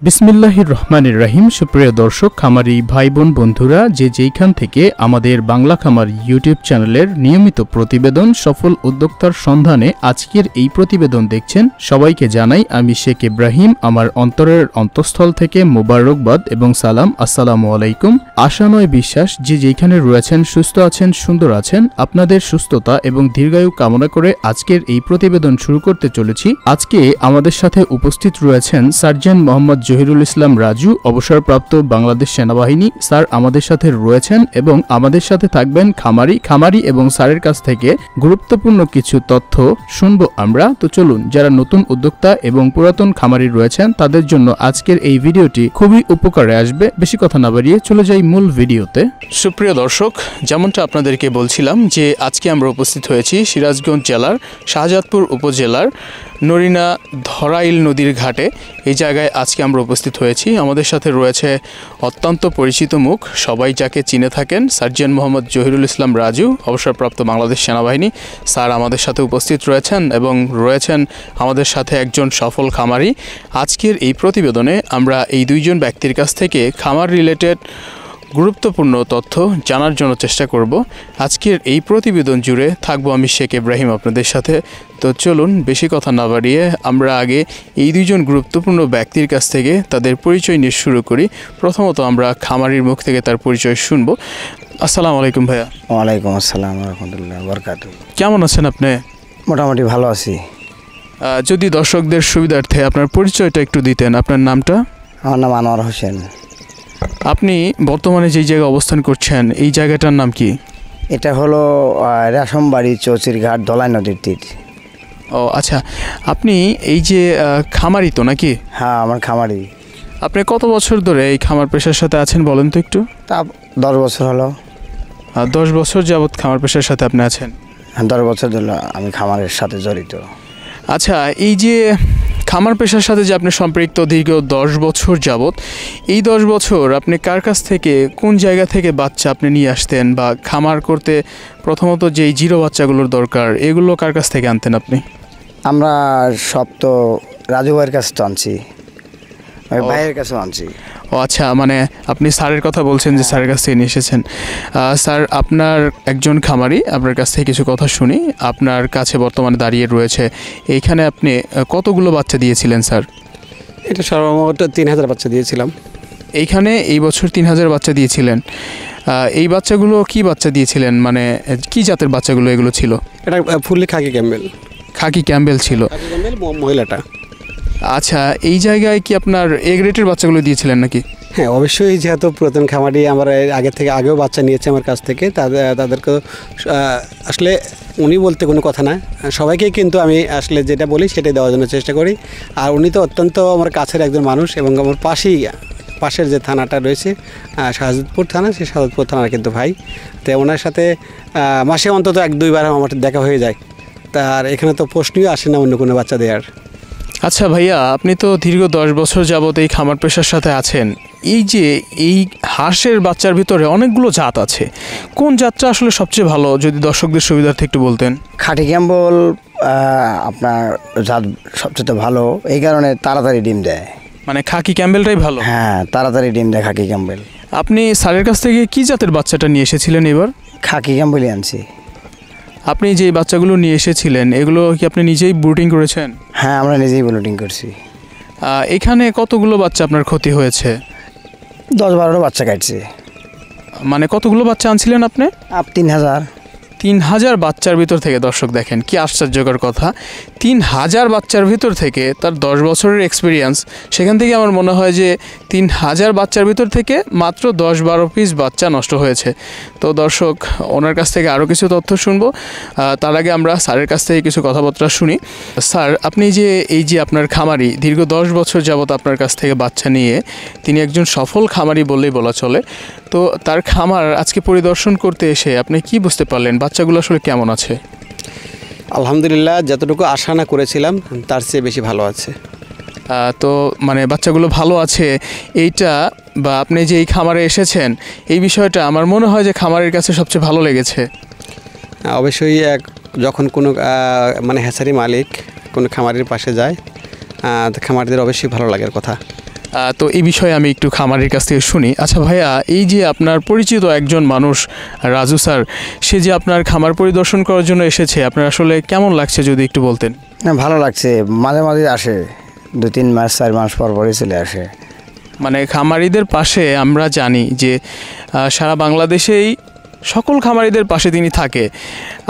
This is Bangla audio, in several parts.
বিসমিল্লাহির রহমানির রহিম। সুপ্রিয় দর্শক, খামারি ভাই বোন বন্ধুরা, যে যেইখান থেকে আমাদের বাংলা খামার ইউটিউব চ্যানেলের নিয়মিত প্রতিবেদন সফল উদ্যোক্তার সন্ধানে আজকের এই প্রতিবেদন দেখছেন, সবাইকে জানাই আমি শেখ ইব্রাহিম আমার অন্তরের অন্তঃস্থল থেকে মোবারকবাদ এবং সালাম। আসসালামু আলাইকুম। আশা নয় বিশ্বাস, যে যেইখানে রয়েছেন সুস্থ আছেন, সুন্দর আছেন। আপনাদের সুস্থতা এবং দীর্ঘায়ু কামনা করে আজকের এই প্রতিবেদন শুরু করতে চলেছি। আজকে আমাদের সাথে উপস্থিত রয়েছেন সার্জেন্ট মোহাম্মদ জহিরুল ইসলাম রাজু, অবসরপ্রাপ্ত বাংলাদেশ সেনাবাহিনী। স্যার আমাদের সাথে রয়েছেন এবং আমাদের সাথে থাকবেন খামারি এবং স্যারের কাছ থেকে গুরুত্বপূর্ণ কিছু তথ্য শুনবো আমরা। তো চলুন, যারা নতুন উদ্যোক্তা এবং পুরাতন খামারি রয়েছেন তাদের জন্য আজকের এই ভিডিওটি খুবই উপকারে আসবে। বেশি কথা না বাড়িয়ে চলে যাই মূল ভিডিওতে। সুপ্রিয় দর্শক, যেমনটা আপনাদেরকে বলছিলাম যে আজকে আমরা উপস্থিত হয়েছি সিরাজগঞ্জ জেলার শাহজাদপুর উপজেলার নরিনা ধরাইল নদীর ঘাটে। এই জায়গায় আজকে আমরা উপস্থিত হয়েছি। আমাদের সাথে রয়েছে অত্যন্ত পরিচিত মুখ, সবাই যাকে চিনে থাকেন, সার্জেন্ট মোহাম্মদ জহিরুল ইসলাম রাজু, অবসরপ্রাপ্ত বাংলাদেশ সেনাবাহিনী। স্যার আমাদের সাথে উপস্থিত রয়েছেন এবং রয়েছেন আমাদের সাথে একজন সফল খামারি। আজকের এই প্রতিবেদনে আমরা এই দুইজন ব্যক্তির কাছ থেকে খামার রিলেটেড গুরুত্বপূর্ণ তথ্য জানার জন্য চেষ্টা করব। আজকের এই প্রতিবেদন জুড়ে থাকবো আমি শেখ ইব্রাহিম আপনাদের সাথে। তো চলুন, বেশি কথা না বাড়িয়ে আমরা আগে এই দুইজন গুরুত্বপূর্ণ ব্যক্তির কাছ থেকে তাদের পরিচয় নিয়ে শুরু করি। প্রথমত আমরা খামারির মুখ থেকে তার পরিচয় শুনবো। আসসালামু আলাইকুম ভাইয়া। ওয়ালাইকুম আসসালাম রাহমাতুল্লাহি ওয়া বারাকাতুহু। কেমন আছেন আপনি? মোটামুটি ভালো আছি। যদি দর্শকদের সুবিধার্থে আপনার পরিচয়টা একটু দিতেন। আপনার নামটা? আমার নাম আনোয়ার হোসেন। আপনি বর্তমানে যেই জায়গায় অবস্থান করছেন এই জায়গাটার নাম কি? এটা হলো রেশমবাড়ি চৌচিরঘাট ধলাই নদীর তীর। ও আচ্ছা, আপনি এই যে খামারি তো নাকি? হ্যাঁ, আমার খামারি। আপনি কত বছর ধরে এই খামার পেশার সাথে আছেন বলেন তো একটু? তা 10 বছর হলো। 10 বছর যাবৎ খামার পেশার সাথে আপনি আছেন? 10 বছর ধরে আমি খামারের সাথে জড়িত। আচ্ছা, এই যে খামার পেশার সাথে যে আপনি সম্পৃক্ত দীর্ঘ 10 বছর যাবৎ, এই 10 বছর আপনি কার কাছ থেকে, কোন জায়গা থেকে বাচ্চা আপনি নিয়ে আসতেন, বা খামার করতে প্রথমত যেই জিরো বাচ্চাগুলোর দরকার এগুলো কার কাছ থেকে আনতেন আপনি? আমরা সব তো রাজু ভাইয়ের কাছে তো আনছি, ভাইয়ের কাছেও আনছি। ও আচ্ছা, মানে আপনি স্যারের কথা বলছেন যে স্যারের কাছ থেকে নিয়ে এসেছেন। স্যার, আপনার একজন খামারি, আপনার কাছ থেকে কিছু কথা শুনি। আপনার কাছে বর্তমানে দাঁড়িয়ে রয়েছে, এইখানে আপনি কতগুলো বাচ্চা দিয়েছিলেন স্যার? এটা সর্বমোট 3000 বাচ্চা দিয়েছিলাম। এইখানে এই বছর 3000 বাচ্চা দিয়েছিলেন। এই বাচ্চাগুলো কি বাচ্চা দিয়েছিলেন, মানে কি জাতের বাচ্চাগুলো এগুলো ছিল? এটা fully khaki Campbell. Khaki Campbell ছিল? খাকি ক্যাম্বেল মহিলাটা। আচ্ছা, এই জায়গায় কি আপনার এ গ্রেডের বাচ্চাগুলো দিয়েছিলেন নাকি? হ্যাঁ, অবশ্যই, যেহেতু পুরাতন খামারি আমরা আগেও বাচ্চা নিয়েছে আমার কাছ থেকে, তাদেরকে আসলে উনি বলতে কোনো কথা না, সবাইকেই কিন্তু আমি আসলে যেটা বলি সেটাই দেওয়ার জন্য চেষ্টা করি। আর উনি তো অত্যন্ত আমার কাছের একজন মানুষ এবং আমার পাশের যে থানাটা রয়েছে শাহজাদপুর থানা, সেই শাহজাদপুর থানার কিন্তু ভাই। তো ওনার সাথে মাসে অন্তত 1-2 বার আমার দেখা হয়ে যায়। তার এখানে তো প্রশ্নই আসে না অন্য কোনো বাচ্চা দেওয়ার। আচ্ছা ভাইয়া, আপনি তো দীর্ঘ 10 বছর যাবত এই খামার পেশার সাথে আছেন। এই যে এই হাঁসের বাচ্চার ভিতরে অনেকগুলো জাত আছে, কোন জাতটা আসলে সবচেয়ে ভালো যদি দর্শকদের সুবিধার্থে একটু বলতেন? খাঁটি ক্যাম্বেল আপনার জাত সবচেয়ে ভালো, এই কারণে তাড়াতাড়ি ডিম দেয়। মানে খাকি ক্যাম্বেলটাই ভালো? হ্যাঁ, তাড়াতাড়ি ডিম দেয় খাকি ক্যাম্বেল। আপনি স্যারের কাছ থেকে কি জাতের বাচ্চাটা নিয়ে এসেছিলেন এবার? খাকি ক্যাম্বেলই আনছি। আপনি যে বাচ্চাগুলো নিয়ে এসেছিলেন এগুলো কি আপনি নিজেই ব্রুডিং করেছেন? হ্যাঁ, আমরা নিজেই ব্রুডিং করছি। এখানে কতগুলো বাচ্চা আপনার ক্ষতি হয়েছে? 10-12টা বাচ্চা কাটছে। মানে কতগুলো বাচ্চা আনছিলেন আপনি? 3000। 3000 বাচ্চার ভিতর থেকে, দর্শক দেখেন কি আশ্চর্যকর কথা, 3000 বাচ্চার ভিতর থেকে তার 10 বছরের এক্সপিরিয়েন্স, সেখান থেকে আমার মনে হয় যে 3000 বাচ্চার ভিতর থেকে মাত্র 10-12 পিস বাচ্চা নষ্ট হয়েছে। তো দর্শক, ওনার কাছ থেকে আরও কিছু তথ্য শুনবো। তার আগে আমরা স্যারের কাছ থেকে কিছু কথাবার্তা শুনি। স্যার, আপনি যে এই যে আপনার খামারি দীর্ঘ 10 বছর যাবত আপনার কাছ থেকে বাচ্চা নিয়ে, তিনি একজন সফল খামারি বললেই বলা চলে। তো তার খামার আজকে পরিদর্শন করতে এসে আপনি কি বুঝতে পারলেন, বাচ্চাগুলো আসলে কেমন আছে? আলহামদুলিল্লাহ, যতটুকু আশা না করেছিলাম তার চেয়ে বেশি ভালো আছে। তো মানে বাচ্চাগুলো ভালো আছে এইটা, বা আপনি যে এই খামারে এসেছেন এই বিষয়টা আমার মনে হয় যে খামারের কাছে সবচেয়ে ভালো লেগেছে। অবশ্যই যখন কোনো মানে হ্যাচারি মালিক কোনো খামারের পাশে যায়, খামারিদের অবশ্যই ভালো লাগার কথা। তো এই বিষয়ে আমি একটু খামারের কাছ থেকে শুনি। আচ্ছা ভাইয়া, এই যে আপনার পরিচিত একজন মানুষ রাজু স্যার, সে যে আপনার খামার পরিদর্শন করার জন্য এসেছে, আপনার আসলে কেমন লাগছে যদি একটু বলতেন? না, ভালো লাগছে, মাঝে মাঝে আসে, 2-3 মাস 4 মাস পর পরই চলে আসে। মানে খামারিদের পাশে আমরা জানি যে সারা বাংলাদেশেই সকল খামারিদের পাশে তিনি থাকে।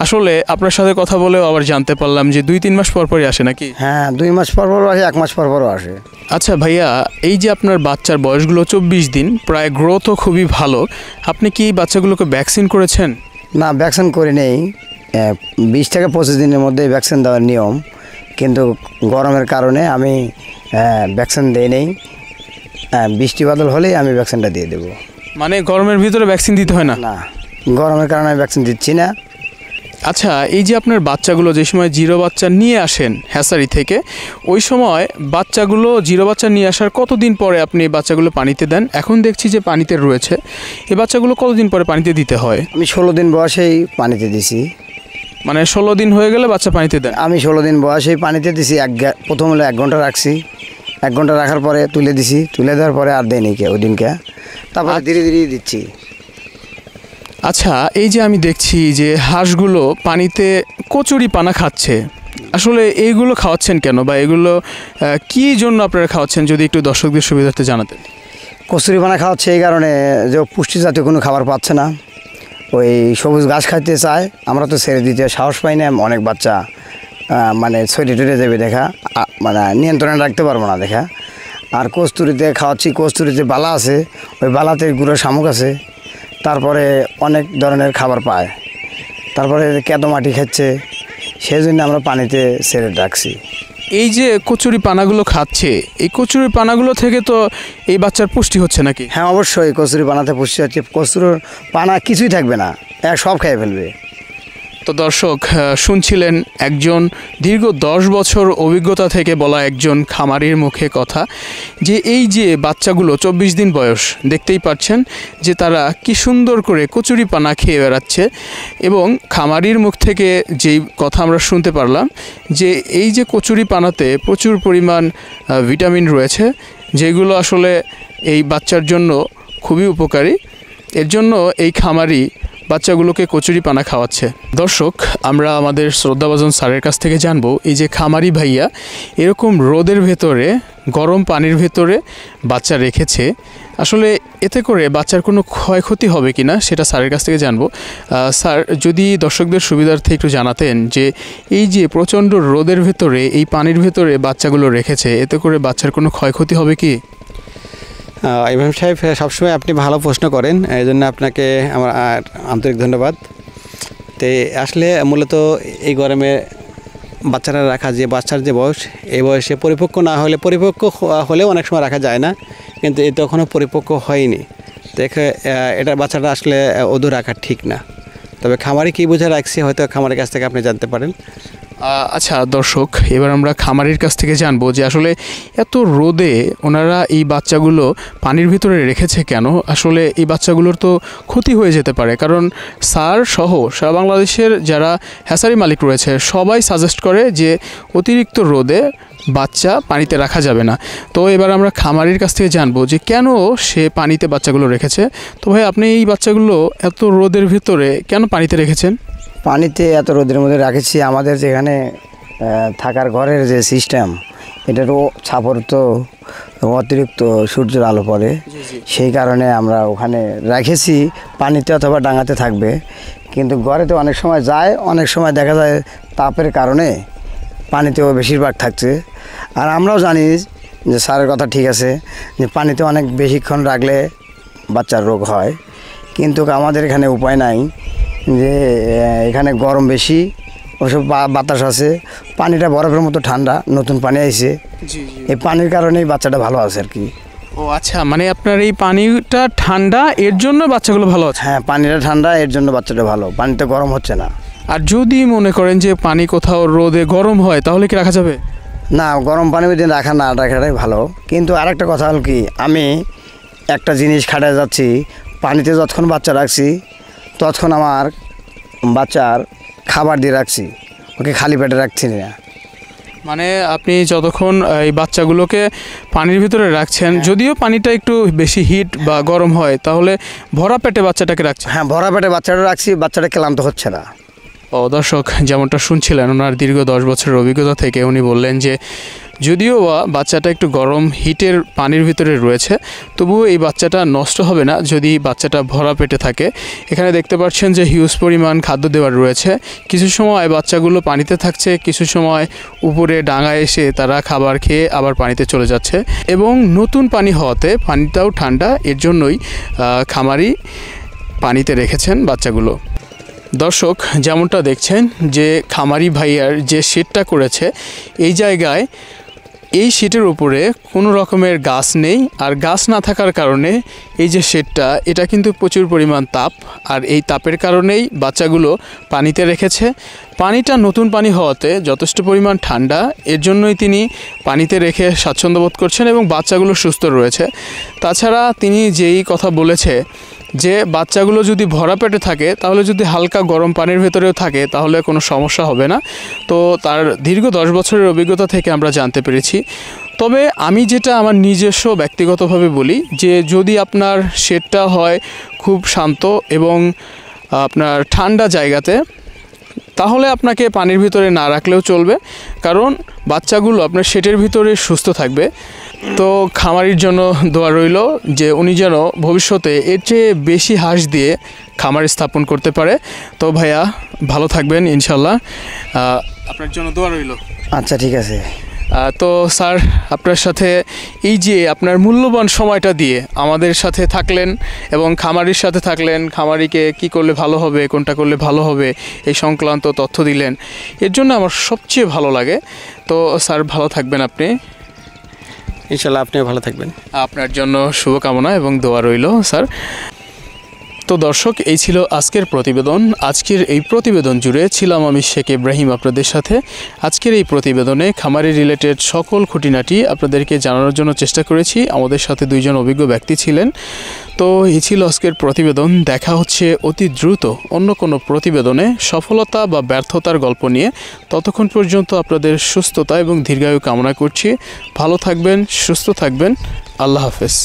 আসলে আপনার সাথে কথা বলেও আবার জানতে পারলাম যে 2-3 মাস পর পরই আসে নাকি? হ্যাঁ, 2 মাস পর পরও আসে, 1 মাস পর পরও আসে। আচ্ছা ভাইয়া, এই যে আপনার বাচ্চার বয়সগুলো 24 দিন, প্রায় গ্রোথও খুবই ভালো, আপনি কি বাচ্চাগুলোকে ভ্যাকসিন করেছেন? না, ভ্যাকসিন করে নেই, 20 থেকে 25 দিনের মধ্যে ভ্যাকসিন দেওয়ার নিয়ম, কিন্তু গরমের কারণে আমি ভ্যাকসিন দিই নেই। বৃষ্টি বাদল হলেই আমি ভ্যাকসিনটা দিয়ে দেবো। মানে গরমের ভিতরে ভ্যাকসিন দিতে হয় না? না, গরমের কারণে আমি ভ্যাকসিন দিচ্ছি না। আচ্ছা, এই যে আপনার বাচ্চাগুলো যে সময় জিরো বাচ্চা নিয়ে আসেন হ্যাসারি থেকে, ওই সময় বাচ্চাগুলো জিরো বাচ্চা নিয়ে আসার কতদিন পরে আপনি বাচ্চাগুলো পানিতে দেন? এখন দেখছি যে পানিতে রয়েছে, এই বাচ্চাগুলো কতদিন পরে পানিতে দিতে হয়? আমি 16 দিন বয়সেই পানিতে দিছি। মানে 16 দিন হয়ে গেলে বাচ্চা পানিতে দেন? আমি 16 দিন বয়সেই পানিতে দিছি। প্রথম হলো 1 ঘন্টা রাখছি, 1 ঘন্টা রাখার পরে তুলে দিছি, তুলে দেওয়ার পরে আর দেয়নি ওই দিনকে, তারপরে ধীরে ধীরে দিচ্ছি। আচ্ছা, এই যে আমি দেখছি যে হাঁসগুলো পানিতে কচুরি পানা খাচ্ছে, আসলে এইগুলো খাওয়াচ্ছেন কেন, বা এগুলো কী জন্য আপনারা খাওয়াচ্ছেন যদি একটু দর্শকদের সুবিধার্থে জানাতেন? কচুরি পানা খাওয়াচ্ছে এই কারণে যে পুষ্টি জাতীয় কোনো খাবার পাচ্ছে না, ওই সবুজ ঘাস খাইতে চায়। আমরা তো ছেড়ে দিতে সাহস পাই না, অনেক বাচ্চা মানে ছড়ে টরে যাবে দেখা, মানে নিয়ন্ত্রণে রাখতে পারবো না দেখা। আর কস্তুরিতে খাওয়াচ্ছি, কস্তুরিতে বালা আছে, ওই বালাতে গুঁড়ো শামুক আছে, তারপরে অনেক ধরনের খাবার পায়, তারপরে কেঁদো মাটি খাচ্ছে, সেই জন্য আমরা পানিতে ছেড়ে রাখছি। এই যে কচুরি পানাগুলো খাচ্ছে, এই কচুরি পানাগুলো থেকে তো এই বাচ্চার পুষ্টি হচ্ছে নাকি? হ্যাঁ, অবশ্যই কচুরি পানাতে পুষ্টি হচ্ছে। কচুরির পানা কিছুই থাকবে না, সব খেয়ে ফেলবে। তো দর্শক, শুনছিলেন একজন দীর্ঘ 10 বছর অভিজ্ঞতা থেকে বলা একজন খামারির মুখে কথা, যে এই যে বাচ্চাগুলো 24 দিন বয়স, দেখতেই পাচ্ছেন যে তারা কি সুন্দর করে কচুরি পানা খেয়ে বেড়াচ্ছে। এবং খামারির মুখ থেকে যেই কথা আমরা শুনতে পারলাম যে এই যে কচুরি পানাতে প্রচুর পরিমাণ ভিটামিন রয়েছে, যেগুলো আসলে এই বাচ্চার জন্য খুবই উপকারী। এর জন্য এই খামারি বাচ্চাগুলোকে কচুরি পানা খাওয়াচ্ছে। দর্শক, আমরা আমাদের শ্রদ্ধাভাজন স্যারের কাছ থেকে জানবো, এই যে খামারি ভাইয়া এরকম রোদের ভেতরে গরম পানির ভেতরে বাচ্চা রেখেছে, আসলে এতে করে বাচ্চার কোনো ক্ষয়ক্ষতি হবে কি না সেটা স্যারের কাছ থেকে জানবো। স্যার, যদি দর্শকদের সুবিধার্থে একটু জানাতেন যে এই যে প্রচণ্ড রোদের ভেতরে এই পানির ভেতরে বাচ্চাগুলো রেখেছে, এতে করে বাচ্চার কোনো ক্ষয়ক্ষতি হবে কি? ইমাম সাহেব, সবসময় আপনি ভালো প্রশ্ন করেন, এই জন্য আপনাকে আমার আন্তরিক ধন্যবাদ। তো আসলে মূলত এই গরমে বাচ্চারা রাখা, যে বাচ্চার যে বয়স, এই বয়সে পরিপক্ক না হলে, পরিপক্ক হলেও অনেক সময় রাখা যায় না, কিন্তু এ তখনও পরিপক্ক হয়নি, দেখে এটা বাচ্চাটা আসলে ওদের রাখা ঠিক না। তবে খামারি কী বুঝে রাখছে হয়তো খামারের কাছ থেকে আপনি জানতে পারেন। আচ্ছা দর্শক, এবার আমরা খামারির কাছ থেকে জানবো যে আসলে এত রোদে ওনারা এই বাচ্চাগুলো পানির ভিতরে রেখেছে কেন। আসলে এই বাচ্চাগুলোর তো ক্ষতি হয়ে যেতে পারে, কারণ স্যার সহ সারা বাংলাদেশের যারা হ্যাসারি মালিক রয়েছে সবাই সাজেস্ট করে যে অতিরিক্ত রোদে বাচ্চা পানিতে রাখা যাবে না। তো এবার আমরা খামারির কাছ থেকে জানবো যে কেন সে পানিতে বাচ্চাগুলো রেখেছে। তো ভাই, আপনি এই বাচ্চাগুলো এত রোদের ভিতরে কেন পানিতে রেখেছেন? পানিতে এত রোদের মধ্যে রাখেছি, আমাদের যেখানে থাকার ঘরের যে সিস্টেম, এটারও ছাপর তো অতিরিক্ত সূর্যের আলো পড়ে, সেই কারণে আমরা ওখানে রেখেছি। পানিতে অথবা ডাঙাতে থাকবে, কিন্তু ঘরেতে অনেক সময় যায়, অনেক সময় দেখা যায় তাপের কারণে পানিতেও বেশিরভাগ থাকছে। আর আমরাও জানি যে স্যারের কথা ঠিক আছে যে পানিতে অনেক বেশিক্ষণ রাখলে বাচ্চার রোগ হয়, কিন্তু আমাদের এখানে উপায় নাই, যে এখানে গরম বেশি, ওসব বাতাস আছে, পানিটা বরফের মতো ঠান্ডা, নতুন পানি আইছে, এই পানির কারণেই বাচ্চাটা ভালো আছে আর কি। ও আচ্ছা, মানে আপনার এই পানিটা ঠান্ডা, এর জন্য বাচ্চাগুলো ভালো আছে? হ্যাঁ, পানিটা ঠান্ডা, এর জন্য বাচ্চাটা ভালো, পানিতে গরম হচ্ছে না। আর যদি মনে করেন যে পানি কোথাও রোদে গরম হয়, তাহলে কি রাখা যাবে? না, গরম পানির মধ্যে রাখাটাই ভালো। কিন্তু আরেকটা কথা হল কি, আমি একটা জিনিস খাটায় যাচ্ছি, পানিতে যতক্ষণ বাচ্চা রাখছি ততক্ষণ আমার বাচ্চার খাবার দিয়ে রাখছি, ওকে খালি পেটে রাখছি না। মানে আপনি যতক্ষণ এই বাচ্চাগুলোকে পানির ভিতরে রাখছেন, যদিও পানিটা একটু বেশি হিট বা গরম হয়, তাহলে ভরা পেটে বাচ্চাটাকে রাখছেন? হ্যাঁ, ভরা পেটে বাচ্চাটা রাখছি, বাচ্চাটা ক্লান্ত হচ্ছে না। ও দর্শক, যেমনটা শুনছিলেন ওনার দীর্ঘ 10 বছরের অভিজ্ঞতা থেকে উনি বললেন যে যদিও বাচ্চাটা একটু গরম হিটের পানির ভিতরে রয়েছে, তবুও এই বাচ্চাটা নষ্ট হবে না যদি বাচ্চাটা ভরা পেটে থাকে। এখানে দেখতে পাচ্ছেন যে হিউজ পরিমাণ খাদ্য দেওয়ার রয়েছে। কিছু সময় বাচ্চাগুলো পানিতে থাকছে, কিছু সময় উপরে ডাঙায় এসে তারা খাবার খেয়ে আবার পানিতে চলে যাচ্ছে, এবং নতুন পানি হওয়াতে পানিটাও ঠান্ডা, এর জন্যই খামারি পানিতে রেখেছেন বাচ্চাগুলো। দর্শক, যেমনটা দেখছেন যে খামারি ভাইয়ার যে শেডটা করেছে, এই জায়গায় এই শেডের উপরে কোনো রকমের গাছ নেই, আর গাছ না থাকার কারণে এই যে শেডটা, এটা কিন্তু প্রচুর পরিমাণ তাপ, আর এই তাপের কারণেই বাচ্চাগুলো পানিতে রেখেছে। পানিটা নতুন পানি হওয়াতে যথেষ্ট পরিমাণ ঠান্ডা, এর জন্যই তিনি পানিতে রেখে স্বাচ্ছন্দ্য বোধ করছেন এবং বাচ্চাগুলো সুস্থ রয়েছে। তাছাড়া তিনি যেই কথা বলেছে যে বাচ্চাগুলো যদি ভরা পেটে থাকে, তাহলে যদি হালকা গরম পানির ভেতরেও থাকে তাহলে কোনো সমস্যা হবে না। তো তার দীর্ঘ 10 বছরের অভিজ্ঞতা থেকে আমরা জানতে পেরেছি। তবে আমি যেটা আমার নিজস্ব ব্যক্তিগতভাবে বলি, যে যদি আপনার শেডটা হয় খুব শান্ত এবং আপনার ঠান্ডা জায়গাতে, তাহলে আপনাকে পানির ভিতরে না রাখলেও চলবে, কারণ বাচ্চাগুলো আপনার শেডের ভিতরে সুস্থ থাকবে। তো খামারির জন্য দোয়া রইল যে উনি যেন ভবিষ্যতে এর চেয়ে বেশি হাঁস দিয়ে খামার স্থাপন করতে পারে। তো ভাইয়া ভালো থাকবেন ইনশাল্লাহ, আপনার জন্য দোয়া রইল। আচ্ছা, ঠিক আছে। তো স্যার, আপনার সাথে এই যে আপনার মূল্যবান সময়টা দিয়ে আমাদের সাথে থাকলেন এবং খামারির সাথে থাকলেন, খামারিকে কি করলে ভালো হবে, কোনটা করলে ভালো হবে, এই সংক্রান্ত তথ্য দিলেন, এর জন্য আমার সবচেয়ে ভালো লাগে। তো স্যার ভালো থাকবেন আপনি। ইনশাল্লাহ আপনিও ভালো থাকবেন। আপনার জন্য শুভকামনা এবং দোয়া রইল স্যার। তো দর্শক, এই ছিল আজকের প্রতিবেদন। আজকের এই প্রতিবেদন জুড়ে ছিলাম আমি শেখ ইব্রাহিম আপনাদের সাথে। আজকের এই প্রতিবেদনে খামারি রিলেটেড সকল খুঁটিনাটি আপনাদেরকে জানানোর জন্য চেষ্টা করেছি। আমাদের সাথে 2 জন অভিজ্ঞ ব্যক্তি ছিলেন। তো এই ছিল আজকের প্রতিবেদন। দেখা হচ্ছে অতি দ্রুত অন্য কোনো প্রতিবেদনে সফলতা বা ব্যর্থতার গল্প নিয়ে। ততক্ষণ পর্যন্ত আপনাদের সুস্থতা এবং দীর্ঘায়ু কামনা করছি। ভালো থাকবেন, সুস্থ থাকবেন। আল্লাহ হাফেজ।